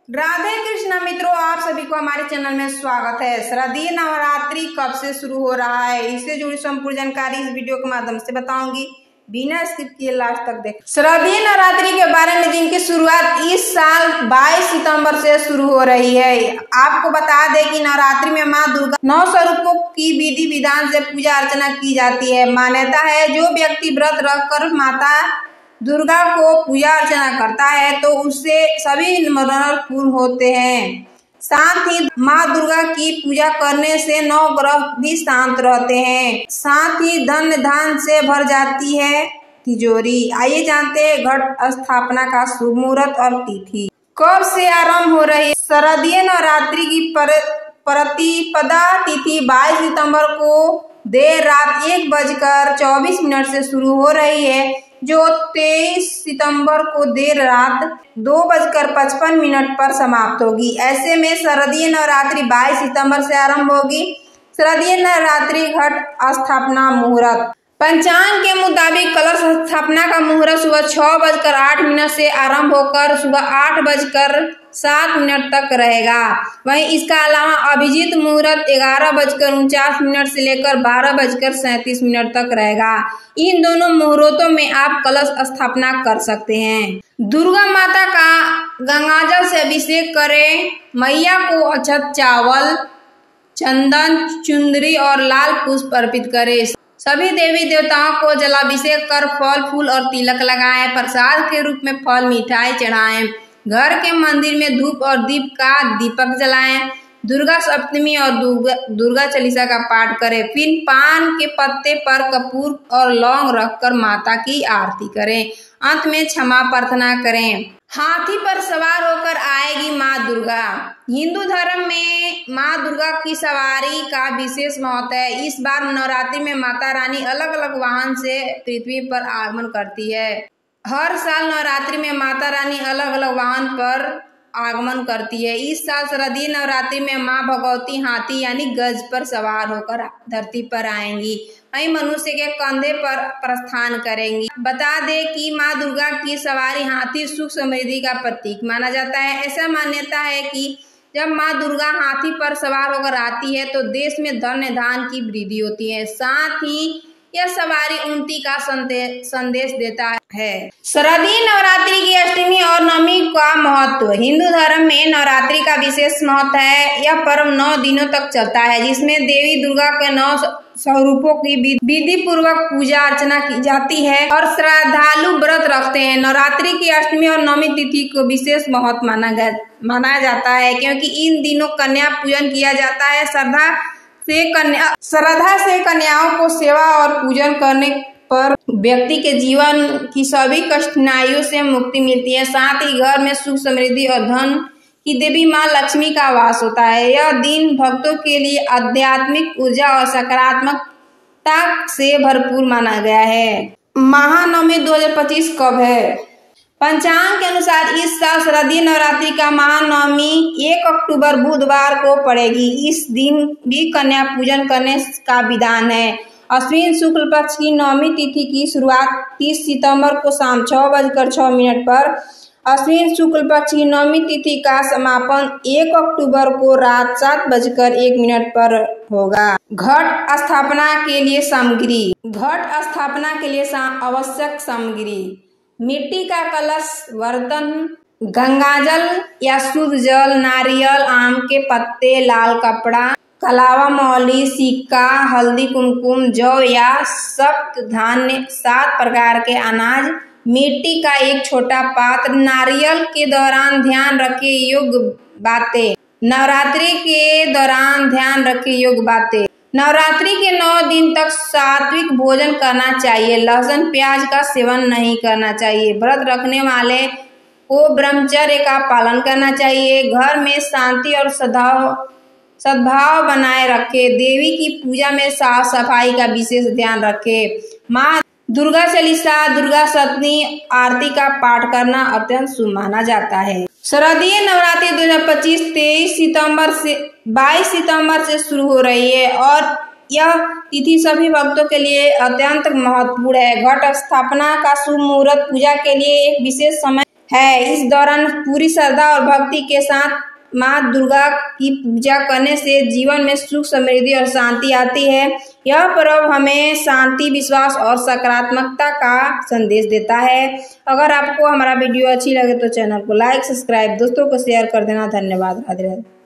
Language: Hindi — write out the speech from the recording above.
राधे कृष्ण मित्रों, आप सभी को हमारे चैनल में स्वागत है। शारदीय नवरात्रि कब से शुरू हो रहा है, इससे जुड़ी संपूर्ण जानकारी इस वीडियो के माध्यम से बताऊंगी, बिना स्किप किए लास्ट तक देखें। शारदीय नवरात्रि के बारे में, जिनकी शुरुआत इस साल 22 सितंबर से शुरू हो रही है। आपको बता दें कि नवरात्रि में माँ दुर्गा 9 स्वरूपों की विधि विधान से पूजा अर्चना की जाती है। मान्यता है जो व्यक्ति व्रत रखकर माता दुर्गा को पूजा अर्चना करता है तो उससे सभी मनोरथ पूर्ण होते हैं। साथ ही माँ दुर्गा की पूजा करने से 9 ग्रह भी शांत रहते हैं। साथ ही धन धान से भर जाती है तिजोरी। आइए जानते हैं घट स्थापना का शुभ मुहूर्त और तिथि कब से आरंभ हो रही है। शारदीय नवरात्रि की प्रतिपदा तिथि 22 सितंबर को देर रात 1:24 से शुरू हो रही है, जो 23 सितंबर को देर रात 2:55 पर समाप्त होगी। ऐसे में शारदीय नवरात्रि 22 सितंबर से आरंभ होगी। शारदीय नवरात्रि घट स्थापना मुहूर्त। पंचांग के मुताबिक कलश स्थापना का मुहूर्त सुबह 6:08 से आरंभ होकर सुबह 8:07 तक रहेगा। वहीं इसका अलावा अभिजीत मुहूर्त 11:49 से लेकर 12:37 तक रहेगा। इन दोनों मुहूर्तों में आप कलश स्थापना कर सकते हैं। दुर्गा माता का गंगाजल से अभिषेक करें। मैया को अक्षत, चावल, चंदन, चुंदरी और लाल पुष्प अर्पित करें। सभी देवी देवताओं को जलाभिषेक कर फल फूल और तिलक लगाएं। प्रसाद के रूप में फल मिठाई चढ़ाएं। घर के मंदिर में धूप और दीप का दीपक जलाएं। दुर्गा सप्तमी और दुर्गा चालीसा का पाठ करें। फिर पान के पत्ते पर कपूर और लौंग रखकर माता की आरती करें। अंत में क्षमा प्रार्थना करें। हाथी पर सवार होकर आएगी माँ दुर्गा। हिंदू धर्म में माँ दुर्गा की सवारी का विशेष महत्व है। इस बार नवरात्रि में माता रानी अलग अलग वाहन से पृथ्वी पर आगमन करती है। हर साल नवरात्रि में माता रानी अलग अलग वाहन पर आगमन करती है। इस साल शारदीय नवरात्रि में माँ भगवती हाथी यानी गज पर सवार होकर धरती पर आएंगी। वहीं मनुष्य के कंधे पर प्रस्थान करेंगी। बता दें कि माँ दुर्गा की सवारी हाथी सुख समृद्धि का प्रतीक माना जाता है। ऐसा मान्यता है कि जब माँ दुर्गा हाथी पर सवार होकर आती है तो देश में धन धान की वृद्धि होती है। साथ ही यह सवारी उन्नति का संदेश देता है। शारदीय नवरात्रि की अष्टमी और नवमी का महत्व। हिंदू धर्म में नवरात्रि का विशेष महत्व है। यह पर्व 9 दिनों तक चलता है, जिसमें देवी दुर्गा के 9 स्वरूपों की विधि पूर्वक पूजा अर्चना की जाती है और श्रद्धालु व्रत रखते हैं। नवरात्रि की अष्टमी और नवमी तिथि को विशेष महत्व माना जाता है, क्योंकि इन दिनों कन्या पूजन किया जाता है। श्रद्धा से कन्याओं को सेवा और पूजन करने पर व्यक्ति के जीवन की सभी कठिनाइयों से मुक्ति मिलती है। साथ ही घर में सुख समृद्धि और धन की देवी माँ लक्ष्मी का वास होता है। यह दिन भक्तों के लिए आध्यात्मिक ऊर्जा और सकारात्मकता से भरपूर माना गया है। महानवमी 2025 कब है? पंचांग के अनुसार इस साल शारदीय नवरात्रि का महानवमी 1 अक्टूबर बुधवार को पड़ेगी। इस दिन भी कन्या पूजन करने का विधान है। अश्विन शुक्ल पक्ष की नवमी तिथि की शुरुआत 30 सितंबर को शाम 6:06 पर, अश्विन शुक्ल पक्ष की नवमी तिथि का समापन 1 अक्टूबर को रात 7:01 पर होगा। घट स्थापना के लिए सामग्री। घट स्थापना के लिए आवश्यक सामग्री: मिट्टी का कलश, बर्तन, गंगाजल या शुद्ध जल, नारियल, आम के पत्ते, लाल कपड़ा, कलावा, मौली, सिक्का, हल्दी, कुमकुम, जौ या सप्त धान्य, 7 प्रकार के अनाज, मिट्टी का एक छोटा पात्र। नारियल के दौरान ध्यान रखे योग्य बातें। नवरात्रि के दौरान ध्यान रखे योग्य बातें। नवरात्रि के 9 दिन तक सात्विक भोजन करना चाहिए। लहसुन प्याज का सेवन नहीं करना चाहिए। व्रत रखने वाले को ब्रह्मचर्य का पालन करना चाहिए। घर में शांति और सद्भाव बनाए रखे। देवी की पूजा में साफ सफाई का विशेष ध्यान रखे। माँ दुर्गा चालीसा, दुर्गा सप्तमी आरती का पाठ करना अत्यंत शुभ माना जाता है। शारदीय नवरात्रि 2025 23 सितंबर से 22 सितंबर से शुरू हो रही है और यह तिथि सभी भक्तों के लिए अत्यंत महत्वपूर्ण है। घट स्थापना का शुभ मुहूर्त पूजा के लिए एक विशेष समय है। इस दौरान पूरी श्रद्धा और भक्ति के साथ माँ दुर्गा की पूजा करने से जीवन में सुख, समृद्धि और शांति आती है। यह पर्व हमें शांति, विश्वास और सकारात्मकता का संदेश देता है। अगर आपको हमारा वीडियो अच्छी लगे तो चैनल को लाइक, सब्सक्राइब, दोस्तों को शेयर कर देना। धन्यवाद। राधे राधे।